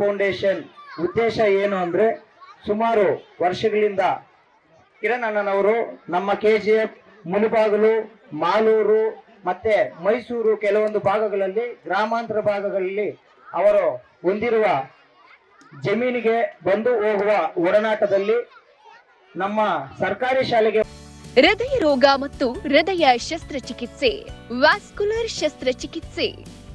Foundation ಉದ್ದೇಶ ಏನು ಅಂದ್ರೆ ಸುಮಾರು ವರ್ಷಗಳಿಂದ ಕಿರಣ್ ಅಣ್ಣನವರು ನಮ್ಮ ಕೆಜಿಎಫ್, ಮುಳುಬಾಗಿಲು, ಮಾಲೂರು ಮತ್ತೆ ಮೈಸೂರು ಕೆಲವೊಂದು ಭಾಗಗಳಲ್ಲಿ, ಗ್ರಾಮಾಂತರ ಭಾಗಗಳಲ್ಲಿ ಅವರು ಹೊಂದಿರುವ ಜಮೀನಿಗೆ ಬಂದು ಹೋಗುವ ಒಡನಾಟದಲ್ಲಿ ನಮ್ಮ ಸರ್ಕಾರಿ ಶಾಲೆಗೆ ಹೃದಯ ರೋಗ ಮತ್ತು ಹೃದಯ ಶಸ್ತ್ರಚಿಕಿತ್ಸೆ, ವ್ಯಾಸ್ಕ್ಯುಲರ್ ಶಸ್ತ್ರಚಿಕಿತ್ಸೆ,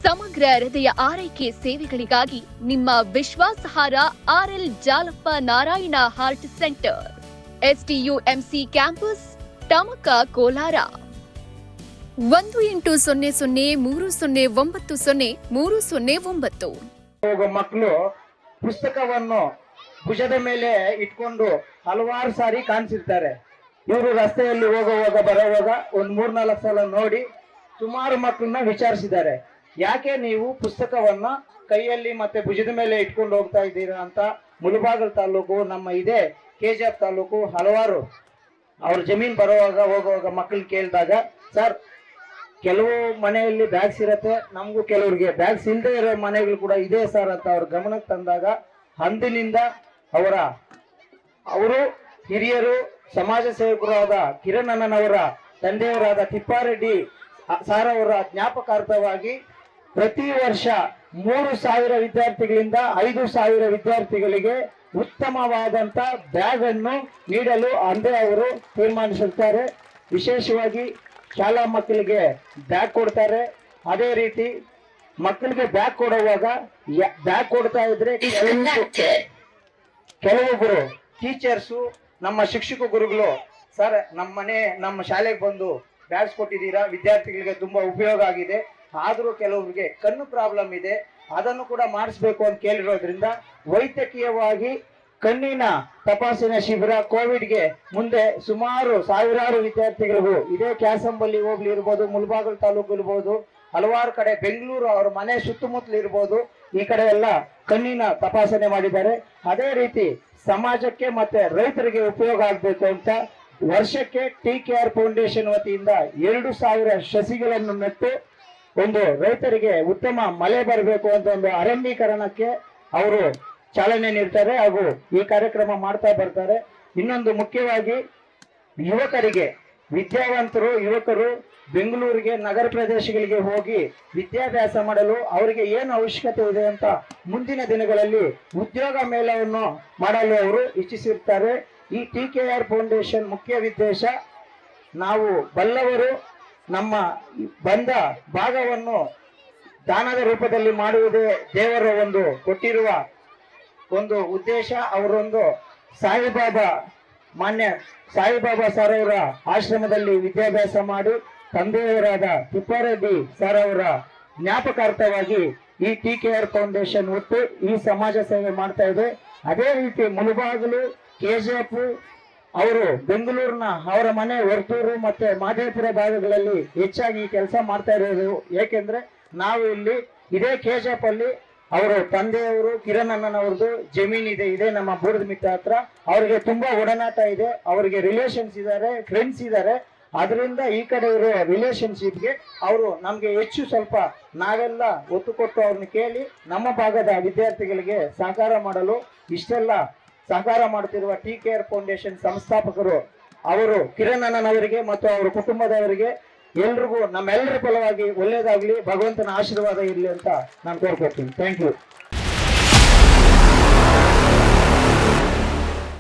ಸಮಗ್ರ ಹೃದಯ ಆರೈಕೆ ಸೇವೆಗಳಿಗಾಗಿ ನಿಮ್ಮ ವಿಶ್ವಾಸಾರ್ಹ RL Jalappa Narayana heart centre, STUMC campus, Tamaka, Kolar. 180030090309. ಹೋಗೋ ಮಕ್ಕಳು ಪುಸ್ತಕವನ್ನು ಭುಜದ ಮೇಲೆ ಇಟ್ಕೊಂಡು ಹಲವಾರು ಸಾರಿ ಕಾಣಿಸಿರ್ತಾರೆ. ಇವರು ರಸ್ತೆಯಲ್ಲಿ ಹೋಗುವಾಗ ಬರುವಾಗ ಒಂದ್ 3-4 ಸಲ ನೋಡಿ ಸುಮಾರು ಮಕ್ಕಳನ್ನ ವಿಚಾರಿಸಿದ್ದಾರೆ, ಯಾಕೆ ನೀವು ಪುಸ್ತಕವನ್ನ ಕೈಯಲ್ಲಿ ಮತ್ತೆ ಭುಜದ ಮೇಲೆ ಇಟ್ಕೊಂಡು ಹೋಗ್ತಾ ಇದ್ದೀರಾ ಅಂತ. ಮುಳುಬಾಗಿಲು ತಾಲೂಕು, ನಮ್ಮ ಇದೇ ಕೆಜಿಎಫ್ ತಾಲೂಕು, ಹಲವಾರು ಅವ್ರ ಜಮೀನ್ ಬರುವಾಗ ಹೋಗುವಾಗ ಮಕ್ಕಳು ಕೇಳಿದಾಗ, ಸರ್ ಕೆಲವು ಮನೆಯಲ್ಲಿ ಬ್ಯಾಗ್ಸ್ ಇರತ್ತೆ, ನಮಗೂ ಕೆಲವ್ರಿಗೆ ಬ್ಯಾಗ್ಸ್ ಇಲ್ಲದೆ ಇರೋ ಮನೆಗಳು ಕೂಡ ಇದೆ ಸರ್ ಅಂತ ಅವ್ರ ಗಮನಕ್ಕೆ ತಂದಾಗ, ಅಂದಿನಿಂದ ಅವರು ಹಿರಿಯರು, ಸಮಾಜ ಸೇವಕರು ಆದ ಕಿರಣ್ ಅಣ್ಣನವರ ತಂದೆಯವರಾದ ತಿಪ್ಪಾರೆಡ್ಡಿ ಸಾರ್ ಅವರ ಜ್ಞಾಪಕಾರ್ಥವಾಗಿ ಪ್ರತಿ ವರ್ಷ 3,000 ವಿದ್ಯಾರ್ಥಿಗಳಿಂದ 5,000 ವಿದ್ಯಾರ್ಥಿಗಳಿಗೆ ಉತ್ತಮವಾದಂತ ಬ್ಯಾಗ್ ಅನ್ನು ನೀಡಲು ಅಂದೇ ಅವರು ತೀರ್ಮಾನಿಸುತ್ತಾರೆ. ವಿಶೇಷವಾಗಿ ಶಾಲಾ ಮಕ್ಕಳಿಗೆ ಬ್ಯಾಗ್ ಕೊಡ್ತಾರೆ. ಅದೇ ರೀತಿ ಮಕ್ಕಳಿಗೆ ಬ್ಯಾಗ್ ಕೊಡುವಾಗ ಬ್ಯಾಗ್ ಕೊಡ್ತಾ ಇದ್ರೆ ಕೆಲವೊಬ್ಬರು ಟೀಚರ್ಸು, ನಮ್ಮ ಶಿಕ್ಷಕ ಗುರುಗಳು, ಸರ್ ನಮ್ಮ ಶಾಲೆಗೆ ಬಂದು ಬ್ಯಾಗ್ಸ್ ಕೊಟ್ಟಿದ್ದೀರಾ, ವಿದ್ಯಾರ್ಥಿಗಳಿಗೆ ತುಂಬಾ ಉಪಯೋಗ ಆಗಿದೆ, ಆದ್ರೂ ಕೆಲವರಿಗೆ ಕಣ್ಣು ಪ್ರಾಬ್ಲಮ್ ಇದೆ, ಅದನ್ನು ಕೂಡ ಮಾಡಿಸ್ಬೇಕು ಅಂತ ಕೇಳಿರೋದ್ರಿಂದ ವೈದ್ಯಕೀಯವಾಗಿ ಕಣ್ಣಿನ ತಪಾಸಣೆ ಶಿಬಿರ ಕೋವಿಡ್ಗೆ ಮುಂದೆ ಸುಮಾರು ಸಾವಿರಾರು ವಿದ್ಯಾರ್ಥಿಗಳಿಗೂ ಇದೇ ಕ್ಯಾಸಂಬಲ್ಲಿ ಹೋಗ್ಲಿ ಇರ್ಬೋದು, ಮುಳಬಾಗಿಲು ತಾಲೂಕು ಇರ್ಬೋದು, ಹಲವಾರು ಕಡೆ ಬೆಂಗಳೂರು ಅವ್ರ ಮನೆ ಸುತ್ತಮುತ್ತಲು ಇರ್ಬೋದು, ಈ ಕಡೆ ಎಲ್ಲ ಕಣ್ಣಿನ ತಪಾಸಣೆ ಮಾಡಿದ್ದಾರೆ. ಅದೇ ರೀತಿ ಸಮಾಜಕ್ಕೆ ಮತ್ತೆ ರೈತರಿಗೆ ಉಪಯೋಗ ಆಗ್ಬೇಕು ಅಂತ ವರ್ಷಕ್ಕೆ TKR ಫೌಂಡೇಶನ್ ವತಿಯಿಂದ 2,000 ಸಸಿಗಳನ್ನು ನೆಟ್ಟು ಒಂದು ರೈತರಿಗೆ ಉತ್ತಮ ಮಳೆ ಬರಬೇಕು ಅಂತ ಒಂದು ಅರಣ್ಯೀಕರಣಕ್ಕೆ ಅವರು ಚಾಲನೆ ನೀಡ್ತಾರೆ ಹಾಗೂ ಈ ಕಾರ್ಯಕ್ರಮ ಮಾಡ್ತಾ ಬರ್ತಾರೆ. ಇನ್ನೊಂದು ಮುಖ್ಯವಾಗಿ ಯುವಕರಿಗೆ, ವಿದ್ಯಾವಂತರು ಯುವಕರು ಬೆಂಗಳೂರಿಗೆ, ನಗರ ಪ್ರದೇಶಗಳಿಗೆ ಹೋಗಿ ವಿದ್ಯಾಭ್ಯಾಸ ಮಾಡಲು ಅವರಿಗೆ ಏನು ಅವಶ್ಯಕತೆ ಇದೆ ಅಂತ ಮುಂದಿನ ದಿನಗಳಲ್ಲಿ ಉದ್ಯೋಗ ಮೇಳವನ್ನು ಮಾಡಲು ಅವರು ಇಚ್ಛಿಸಿರ್ತಾರೆ. ಈ TKR ಫೌಂಡೇಶನ್ ಮುಖ್ಯ ಉದ್ದೇಶ, ನಾವು ಬಲ್ಲವರು ನಮ್ಮ ಬಂದ ಭಾಗವನ್ನು ದಾನದ ರೂಪದಲ್ಲಿ ಮಾಡುವುದೇ ದೇವರ ಒಂದು ಕೊಟ್ಟಿರುವ ಒಂದು ಉದ್ದೇಶ. ಅವರೊಂದು ಮಾನ್ಯ ಸಾಯಿಬಾಬಾ ಸರ್ ಅವರ ಆಶ್ರಮದಲ್ಲಿ ವಿದ್ಯಾಭ್ಯಾಸ ಮಾಡಿ ತಂದೆಯವರಾದ ತಿಪ್ಪಾರೆಡ್ಡಿ ಸರ್ ಅವರ ಜ್ಞಾಪಕಾರ್ಥವಾಗಿ ಈ TKR ಫೌಂಡೇಶನ್ ಒಟ್ಟು ಈ ಸಮಾಜ ಸೇವೆ ಮಾಡ್ತಾ ಇದೆ. ಅದೇ ರೀತಿ ಮುಳುಬಾಗಿಲು, ಕೆಜಿಎಫ್ ಅವರು ಬೆಂಗಳೂರಿನ ಅವರ ಮನೆ ವರ್ತೂರು ಮತ್ತೆ ಮಾದೇಪುರ ಭಾಗಗಳಲ್ಲಿ ಹೆಚ್ಚಾಗಿ ಕೆಲಸ ಮಾಡ್ತಾ ಇರೋದು. ಏಕೆಂದ್ರೆ ನಾವು ಇಲ್ಲಿ ಇದೇ ಕೆಜಿಎಫ್ ಅಲ್ಲಿ ಅವರು ತಂದೆಯವರು ಕಿರಣ್ ಅಣ್ಣನವ್ರದ್ದು ಜಮೀನ್ ಇದೆ, ಇದೇ ನಮ್ಮ ಬೂಡದ ಮಿಟ್ಟ ಹತ್ರ. ಅವರಿಗೆ ತುಂಬಾ ಒಡನಾಟ ಇದೆ, ಅವರಿಗೆ ರಿಲೇಷನ್ಸ್ ಇದ್ದಾರೆ, ಫ್ರೆಂಡ್ಸ್ ಇದ್ದಾರೆ. ಅದರಿಂದ ಈ ಕಡೆ ಇರೋ ರಿಲೇಶನ್ಶಿಪ್ಗೆ ಅವರು ನಮ್ಗೆ ಹೆಚ್ಚು ಸ್ವಲ್ಪ ನಾವೆಲ್ಲ ಒತ್ತು ಕೊಟ್ಟು ಅವ್ರನ್ನ ಕೇಳಿ ನಮ್ಮ ಭಾಗದ ವಿದ್ಯಾರ್ಥಿಗಳಿಗೆ ಸಹಕಾರ ಮಾಡಲು ಇಷ್ಟೆಲ್ಲ ಸಹಕಾರ ಮಾಡುತ್ತಿರುವ TKR ಫೌಂಡೇಶನ್ ಸಂಸ್ಥಾಪಕರು ಅವರು ಕಿರಣ್ ಅಣ್ಣನವರಿಗೆ ಮತ್ತು ಅವರ ಕುಟುಂಬದವರಿಗೆ ಎಲ್ರಿಗೂ ನಮ್ಮೆಲ್ಲರ ಫಲವಾಗಿ ಒಳ್ಳೇದಾಗ್ಲಿ, ಭಗವಂತನ ಆಶೀರ್ವಾದ ಇರಲಿ ಅಂತ ನಾನು ಕೋರ್ಕೊಳ್ತೀನಿ. Thank you.